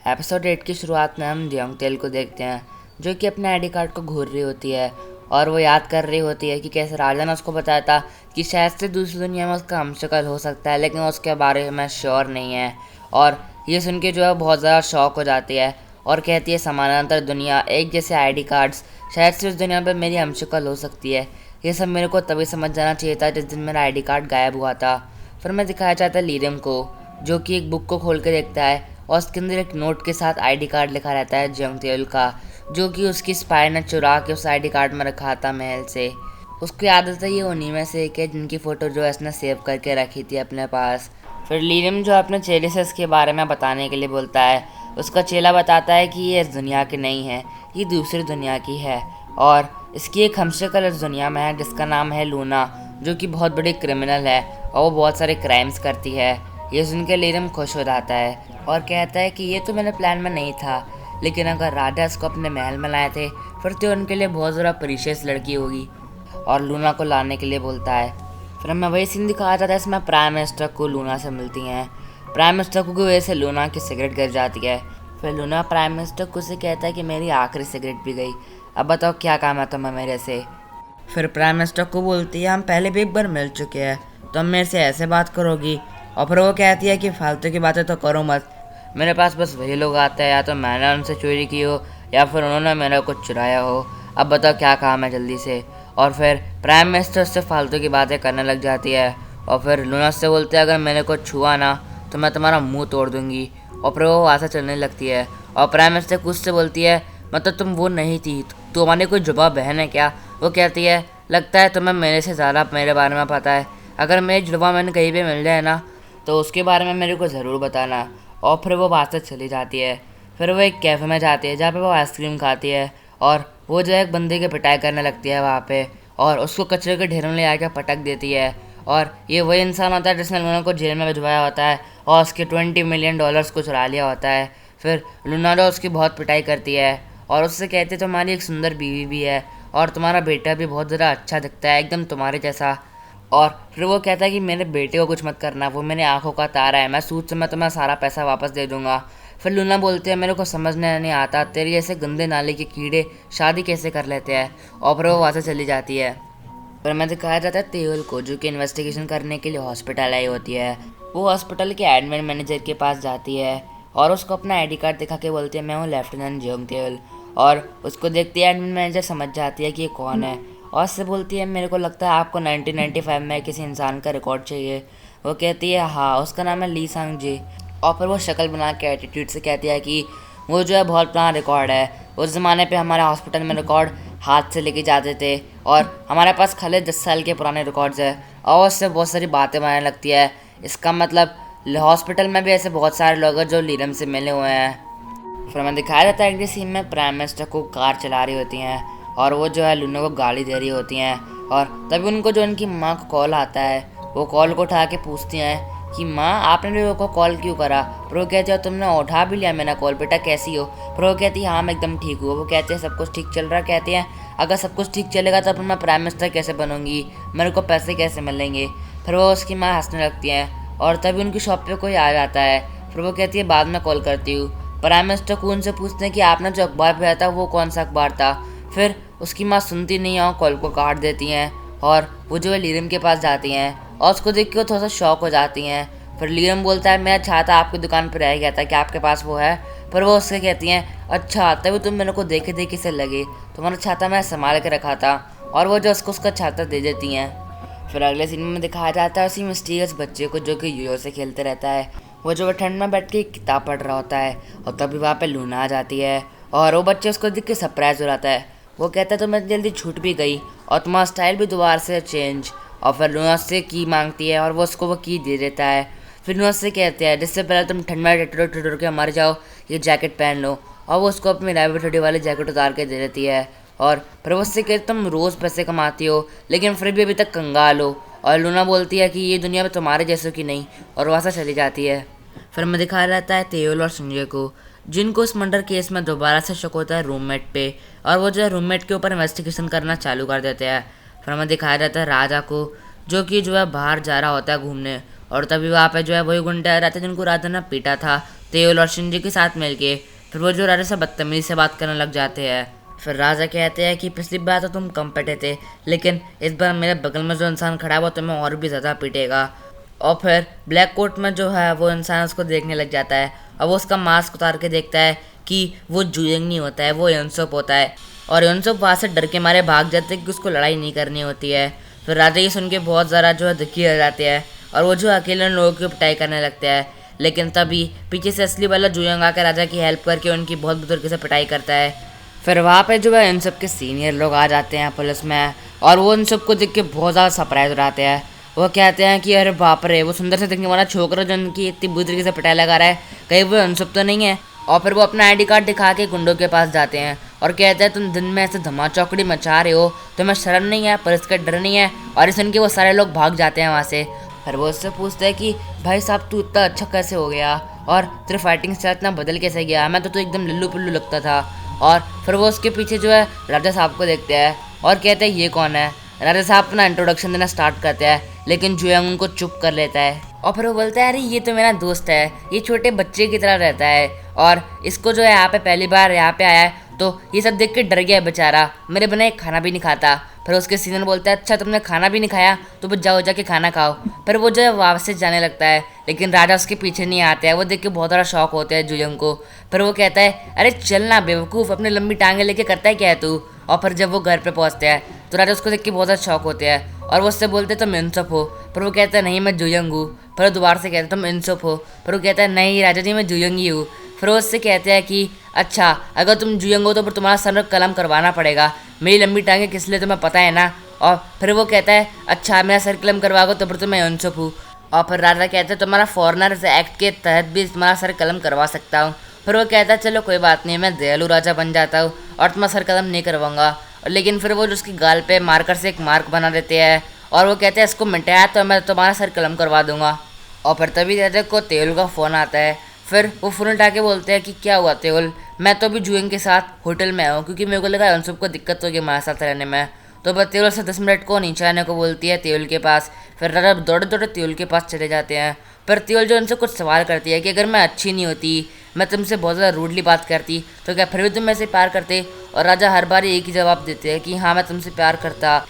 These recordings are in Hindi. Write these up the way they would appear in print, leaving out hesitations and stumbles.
एपिसोड 8 की शुरुआत में हम जियोंग तेल को देखते हैं जो कि अपने आईडी कार्ड को घूर रही होती है और वो याद कर रही होती है कि कैसे राजा ने उसको बताया था कि शायद से दूसरी दुनिया में उसका हमशक्ल हो सकता है, लेकिन उसके बारे में श्योर नहीं है। और ये सुन के जो है बहुत ज़्यादा शॉक हो जाती है और कहती है समानांतर दुनिया, एक जैसे आईडी कार्ड्स, शायद से उस दुनिया पर मेरी हमशक्ल हो सकती है। ये सब मेरे को तभी समझ जाना चाहिए था जिस दिन मेरा आईडी कार्ड गायब हुआ था। फिर मैं दिखाया जाता है लीरम को, जो कि एक बुक को खोल के देखता है और उसके अंदर एक नोट के साथ आईडी कार्ड लिखा रहता है जियोंग तेल का, जो कि उसकी स्पाई ने चुरा के उस आईडी कार्ड में रखा था महल से। उसकी आदत है ये उन्हीं में से एक है जिनकी फ़ोटो जो है उसने सेव करके रखी थी अपने पास। फिर लीरम जो अपने चेले से इसके बारे में बताने के लिए बोलता है। उसका चेला बताता है कि ये इस दुनिया की नहीं है, ये दूसरी दुनिया की है और इसकी एक हमशक्ल इस दुनिया में है जिसका नाम है लूना, जो कि बहुत बड़ी क्रिमिनल है और वो बहुत सारे क्राइम्स करती है। ये सुन के लीरम खुश हो जाता है और कहता है कि ये तो मेरे प्लान में नहीं था, लेकिन अगर राजा इसको अपने महल में लाए थे फिर तो उनके लिए बहुत ज़्यादा प्रीशियस लड़की होगी, और लूना को लाने के लिए बोलता है। फिर हमें वही सीन दिखाया जाता है इसमें प्राइम मिनिस्टर को लूना से मिलती हैं। प्राइम मिनिस्टर को की वजह से लूना की सिगरेट गिर जाती है। फिर लूना प्राइम मिनिस्टर को से कहता है कि मेरी आखिरी सिगरेट भी गई, अब बताओ क्या काम है तुम्हें मेरे से। फिर प्राइम मिनिस्टर को बोलती है हम पहले भी एक बार मिल चुके हैं, तुम मेरे से ऐसे बात करोगी। और फिर वो कहती है कि फालतू की बातें तो करो मत, मेरे पास बस वही लोग आते हैं या तो मैंने उनसे चोरी की हो या फिर उन्होंने मेरा कुछ चुराया हो, अब बताओ क्या काम है जल्दी से। और फिर प्राइम मिनिस्टर उससे फालतू की बातें करने लग जाती है और फिर लूना से बोलते हैं अगर मैंने को छुआ ना तो मैं तुम्हारा मुंह तोड़ दूंगी। और फिर वो वहाँ से चलने लगती है और प्राइम मिनिस्टर कुछ से बोलती है मतलब तुम वो नहीं थी, तुम्हारी कोई जुबा बहन है क्या। वो कहती है लगता है तुम्हें मेरे से ज़्यादा मेरे बारे में पता है, अगर मेरी जुड़वा मैंने कहीं भी मिल जाए ना तो उसके बारे में मेरे को ज़रूर बताना। और फिर वो वहाँ से चली जाती है। फिर वो एक कैफ़े में जाती है जहाँ पे वो आइसक्रीम खाती है और वो जो है एक बंदे की पिटाई करने लगती है वहाँ पे और उसको कचरे के ढेरों में ले आकर पटक देती है। और ये वही इंसान होता है जिसने लूना को जेल में भिजवाया होता है और उसके $20 मिलियन को चुरा लिया होता है। फिर लूना जो उसकी बहुत पिटाई करती है और उससे कहती है तुम्हारी एक सुंदर बीवी भी है और तुम्हारा बेटा भी बहुत ज़्यादा अच्छा दिखता है एकदम तुम्हारे जैसा। और फिर वो कहता है कि मेरे बेटे को कुछ मत करना, वो मेरी आंखों का तारा है, मैं सूद से मैं तुम्हें सारा पैसा वापस दे दूंगा। फिर लूना बोलती है मेरे को समझने नहीं आता तेरे जैसे गंदे नाले के कीड़े शादी कैसे कर लेते हैं। और फिर वो वहाँ से चली जाती है। फिर हमें दिखाया जाता है तेल को, जो कि इन्वेस्टिगेशन करने के लिए हॉस्पिटल आई होती है। वो हॉस्पिटल के एडमिन मैनेजर के पास जाती है और उसको अपना आईडी कार्ड दिखा के बोलती है मैं हूँ लेफ्टिनेंट जियोंग तेल। और उसको देखती है एडमिन मैनेजर समझ जाती है कि ये कौन है और उससे बोलती है मेरे को लगता है आपको 1995 में किसी इंसान का रिकॉर्ड चाहिए। वो कहती है हाँ, उसका नाम है ली सांग जी। और फिर वो शक्ल बना के एटीट्यूड से कहती है कि वो जो है बहुत पुराना रिकॉर्ड है, उस ज़माने पे हमारे हॉस्पिटल में रिकॉर्ड हाथ से लेके जाते थे और हमारे पास खाली 10 साल के पुराने रिकॉर्ड्स है। और उससे बहुत सारी बातें बनाने लगती है। इसका मतलब हॉस्पिटल में भी ऐसे बहुत सारे लोग हैं जो लीरम से मिले हुए हैं। फिर हमें दिखाया जाता है कि सीन में प्राइम मिनिस्टर को कार चला रही होती हैं और वो जो है लूना को गाली दे रही होती हैं और तभी उनको जो उनकी माँ को कॉल आता है, वो कॉल को उठा के पूछती हैं कि माँ आपने मेरे को कॉल क्यों करा। फिर वो कहती है तुमने उठा भी लिया मेरा कॉल, बेटा कैसी हो। फिर वो कहती है हाँ मैं एकदम ठीक हूँ। वो कहते हैं सब कुछ ठीक चल रहा है। कहते हैं अगर सब कुछ ठीक चलेगा तो मैं प्राइम मिनिस्टर कैसे बनूंगी, मेरे को पैसे कैसे मिलेंगे। फिर वो उसकी माँ हंसने लगती हैं और तभी उनकी शॉप पे कोई आ जाता है। फिर वो कहती है बाद में कॉल करती हूँ। प्राइम मिनिस्टर को उनसे पूछते हैं कि आपने जो अखबार भेजा था वो कौन सा अखबार था। फिर उसकी माँ सुनती नहीं है और कॉल को काट देती हैं और वो जो है लीरम के पास जाती हैं और उसको देख के वो थोड़ा सा शॉक हो जाती हैं। फिर लीरम बोलता है मैं चाहता आपकी दुकान पर रह गया था कि आपके पास वो है। पर वो उससे कहती हैं अच्छा तभी तुम मेरे को देखे देखे से लगे, तुम्हारा छाता मैं संभाल के रखा था। और वो जो उसको उसका छाता दे देती हैं। फिर अगले सीन में दिखाया जाता है उसी मिस्टीरियस बच्चे को जो कि यूयो से खेलते रहता है। वो जो ठंड में बैठ के एक किताब पढ़ रहा होता है और तभी वहाँ पे लूना आ जाती है और वो बच्चे उसको देख के सरप्राइज हो जाता है। वो कहता है तो मैं जल्दी छूट भी गई और तुम्हारा स्टाइल भी दोबारा से चेंज। और फिर लूना से की मांगती है और वो उसको वो की दे देता है। फिर लूना से कहते हैं जिससे पहले तुम ठंड में ठिठुर के मर जाओ ये जैकेट पहन लो। और वो उसको अपनी लाइब्रेरी वाली जैकेट उतार के दे देती है। और फिर वो उससे कहते तुम रोज़ पैसे कमाती हो लेकिन फिर भी अभी तक कंगाल हो। और लूना बोलती है कि ये दुनिया में तुम्हारे जैसों की नहीं और वहाँ से चली जाती है। फिर हमें दिखाया जाता है तेओल और संजय को, जिनको इस मर्डर केस में दोबारा से शक होता है रूममेट पे और वो जो है रूममेट के ऊपर इन्वेस्टिगेशन करना चालू कर देते हैं। फिर हमें दिखाया जाता है राजा को, जो कि जो है बाहर जा रहा होता है घूमने और तभी वहाँ पे जो है वही गुंडे रहते हैं जिनको राजा ने पीटा था तेल और शिंजे के साथ मिलके फिर वो जो राजा से बदतमीजी से बात करने लग जाते हैं। फिर राजा कहते हैं कि पिछली बार तो तुम कम पिटे थे, लेकिन इस बार मेरे बगल में जो इंसान खड़ा है वो तुम्हें और भी ज़्यादा पीटेगा। और फिर ब्लैक कोट में जो है वो इंसान उसको देखने लग जाता है और वो उसका मास्क उतार के देखता है कि वो जुयंग नहीं होता है, वो युनसुप होता है। और युनसुप वहाँ से डर के मारे भाग जाते हैं कि उसको लड़ाई नहीं करनी होती है। फिर राजा ये सुन के बहुत ज़्यादा जो है दुखी हो जाते हैं और वो जो अकेले लोगों की पिटाई करने लगते हैं। लेकिन तभी पीछे से असली वाला जुयंग आकर राजा की हेल्प करके उनकी बहुत बुरी तरीके से पिटाई करता है। फिर वहाँ पे जो है इन सब के सीनियर लोग आ जाते हैं पुलिस में और वो इन सब को देख के बहुत ज़्यादा सरप्राइज हो जाते हैं। वो कहते हैं कि अरे बाप रे, वो सुंदर से दिखने वाला छोकरा जो उनकी इतनी बुरी तरीके से पिटाई लगा रहा है, कहीं वो इन सब तो नहीं है। और फिर वो अपना आईडी कार्ड दिखा के गुंडों के पास जाते हैं और कहते हैं तुम दिन में ऐसे धमा चौकड़ी मचा रहे हो, तुम्हें शर्म नहीं है, पुलिस का डर नहीं है। और सुन के वो सारे लोग भाग जाते हैं वहाँ से। फिर वो उससे पूछते हैं कि भाई साहब तू इतना अच्छा कैसे हो गया और तेरा फाइटिंग स्टाइल इतना बदल कैसे गया, मैं तो तू एकदम लल्लू पुल्लू लगता था। और फिर वो उसके पीछे जो है राजा साहब को देखते हैं और कहते हैं ये कौन है। राजा साहब अपना इंट्रोडक्शन देना स्टार्ट करते हैं, लेकिन जुयांग उनको चुप कर लेता है और फिर वो बोलता है अरे ये तो मेरा दोस्त है, ये छोटे बच्चे की तरह रहता है और इसको जो है यहाँ पे पहली बार यहाँ पे आया है तो ये सब देख के डर गया है बेचारा, मेरे बिना एक खाना भी नहीं खाता। फिर उसके सीनियर बोलता है अच्छा तुमने खाना भी नहीं खाया तो बस जाओ जाके खाना खाओ। फिर वो जो है वापस जाने लगता है, लेकिन राजा उसके पीछे नहीं आते हैं। वो देख के बहुत ज़्यादा शौक होते हैं जुयंग को। फिर वो कहता है अरे चलना बेवकूफ़, अपनी लंबी टांगे लेके करता है क्या है तू। और फिर जब वो घर पे पहुंचते हैं तो राजा उसको देख के बहुत ज़्यादा शौक होते हैं और वो उससे बोलते तुम इंसुप हो। पर वो कहता है नहीं मैं जुयंग हूँ। फिर वो दोबारा से कहता है तुम इंसुप हो। पर वो कहता है नहीं राजा जी मैं जुयंग ही हूँ। फिर वो उससे कहते हैं कि अच्छा अगर तुम जुयंग हो तो फिर तुम्हारा सर कलम करवाना पड़ेगा, मेरी लंबी टांगे किस लिए तुम्हें पता है ना। और फिर वो कहता है अच्छा मेरा सर कलम करवाओगे तो फिर तो मैं युनसुप हूँ। और फिर राजा कहते हैं तुम्हारा फॉरेनर्स एक्ट के तहत भी तुम्हारा सर कलम करवा सकता हूँ। फिर वो कहता है चलो कोई बात नहीं, मैं दयालु राजा बन जाता हूँ और तुम्हारा सर कलम नहीं करवाऊंगा। लेकिन फिर वो उसकी गाल पे मार्कर से एक मार्क बना देते हैं और वो कहते हैं इसको मिटाया तो मैं तुम्हारा सर कलम करवा दूंगा। और फिर तभी राजा को तेल का फ़ोन आता है। फिर वो फ़ोन उठा के बोलते हैं कि क्या हुआ तेल, मैं तो अभी जुएंग के साथ होटल में आया हूँ क्योंकि मेरे को लगा उन सबको दिक्कत होगी हमारे साथ रहने में। तो बस तेल से 10 मिनट को नीचे आने को बोलती है तेल के पास। फिर राजा दौड़े दौड़े तेल के पास चले जाते हैं। पर तेल जो उनसे कुछ सवाल करती है कि अगर मैं अच्छी नहीं होती, मैं तुमसे बहुत ज़्यादा रूडली बात करती तो क्या फिर भी तुम मेरे से प्यार करते। और राजा हर बार एक ही जवाब देते हैं कि हाँ मैं तुमसे प्यार करता,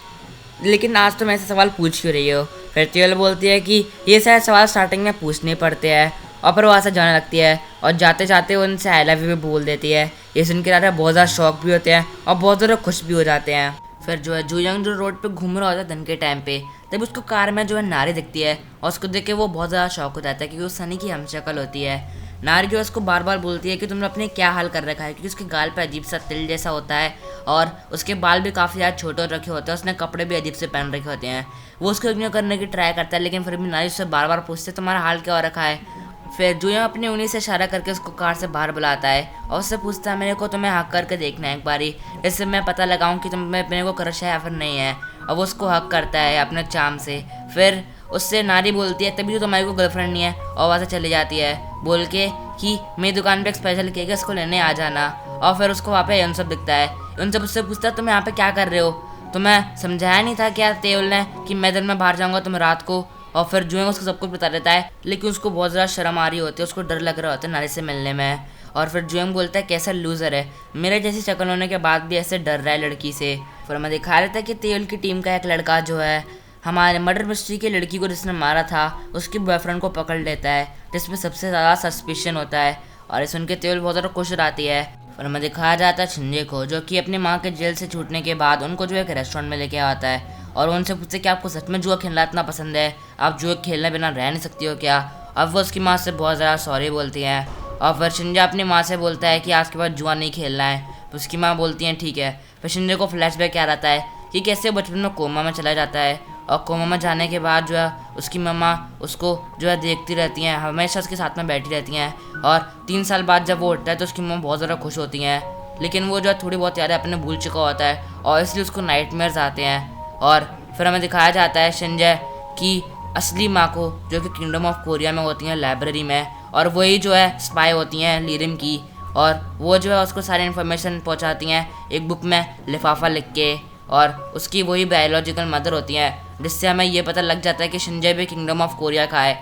लेकिन आज तुम ऐसे सवाल पूछ क्यों रही हो। फिर तेल बोलती है कि ये सारे सवाल स्टार्टिंग में पूछने पड़ते हैं। और फिर वहाँ से जाने लगती है और जाते जाते उनसे आई लव यू भी बोल देती है। ये सुन के राजा बहुत ज़्यादा शौक भी होते हैं और बहुत ज़्यादा खुश भी हो जाते हैं। फिर जो है जुयंग जो रोड पे घूम रहा होता है दिन के टाइम पे, तब उसको कार में जो है नारी दिखती है और उसको देख के वो बहुत ज़्यादा शौक हो जाता है क्योंकि वो सनी की हमशक्ल होती है। नारी जो है उसको बार बार बोलती है कि तुमने अपने क्या हाल कर रखा है, क्योंकि उसके गाल पे अजीब सा तिल जैसा होता है और उसके बाल भी काफ़ी ज़्यादा छोटे हो रखे होते हैं, उसने कपड़े भी अजीब से पहन रखे होते हैं। वो उसको इग्नोर करने की ट्राई करता है, लेकिन फिर भी नारी उससे बार बार पूछते तुम्हारा हाल क्या हो रखा है। फिर जुयंग अपनी उंगली से इशारा करके उसको कार से बाहर बुलाता है और उससे पूछता है मेरे को तुम्हें हक करके देखना है एक बारी, इससे मैं पता लगाऊं कि तुम्हें मेरे को क्रश है या फिर नहीं है। और वो उसको हक करता है अपने चाम से। फिर उससे नारी बोलती है तभी तो तुम्हारी को गर्लफ्रेंड नहीं है, और वहाँ से चली जाती है बोल के कि मेरी दुकान पे एक स्पेशल केक है, इसको लेने आ जाना। और फिर उसको वहाँ पे युनसुप दिखता है। युनसुप उससे पूछता है तुम यहाँ पे क्या कर रहे हो, तुम्हें समझाया नहीं था क्या तेल ने कि मैं दिन में बाहर जाऊँगा तुम रात को। और फिर जुएंग उसको सब कुछ बता देता है, लेकिन उसको बहुत ज़्यादा शर्म आ रही होती है, उसको डर लग रहा होता है नारी से मिलने में। और फिर जुएंग बोलता है कैसा लूज़र है, मेरे जैसी शक्ल होने के बाद भी ऐसे डर रहा है लड़की से। फिर हमें दिखा देता है कि तेल की टीम का एक लड़का जो है हमारे मर्डर मिस्ट्री की लड़की को जिसने मारा था उसके बॉयफ्रेंड को पकड़ लेता है, जिसमें सबसे ज़्यादा सस्पिशन होता है। और ये सुन के तेल बहुत ज़्यादा खुश रहती है। और हमें दिखाया जाता है शिंजे को, जो कि अपनी माँ के जेल से छूटने के बाद उनको जो एक रेस्टोरेंट में लेके आता है और उनसे पूछते कि आपको सच में जुआ खेलना इतना पसंद है, आप जुआ खेलने बिना रह नहीं सकती हो क्या। अब वो उसकी माँ से बहुत ज़्यादा सॉरी बोलती हैं। और फिर शिंजे अपनी माँ से बोलता है कि आज के बाद जुआ नहीं खेलना है, तो उसकी माँ बोलती हैं ठीक है। फिर शिंजे को फ्लैशबैक क्या रहता है कि कैसे बचपन में कोमा में चला जाता है और कोमा में जाने के बाद जो है उसकी मम्मा उसको जो है देखती रहती हैं, हमेशा उसके साथ में बैठी रहती हैं। और 3 साल बाद जब वो उठता है तो उसकी मम्मा बहुत ज़्यादा खुश होती हैं, लेकिन वो जो है थोड़ी बहुत यादें अपने भूल चुका होता है और इसलिए उसको नाइटमेयर्स आते हैं। और फिर हमें दिखाया जाता है शिंजे की असली माँ को, जो कि किंगडम ऑफ कोरिया में होती हैं लाइब्रेरी में, और वही जो है स्पाई होती हैं लीरिम की। और वो जो है उसको सारी इन्फॉर्मेशन पहुँचाती हैं एक बुक में लिफाफा लिख के, और उसकी वही बायोलॉजिकल मदर होती हैं, जिससे हमें ये पता लग जाता है कि शिंजे भी किंगडम ऑफ कोरिया का है।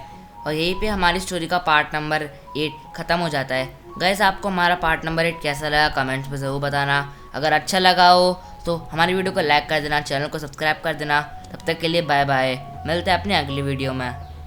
और यहीं पे हमारी स्टोरी का पार्ट नंबर 8 ख़त्म हो जाता है। गाइस आपको हमारा पार्ट नंबर 8 कैसा लगा कमेंट्स में ज़रूर बताना। अगर अच्छा लगा हो तो हमारी वीडियो को लाइक कर देना, चैनल को सब्सक्राइब कर देना। तब तक के लिए बाय बाय, मिलते हैं अपनी अगली वीडियो में।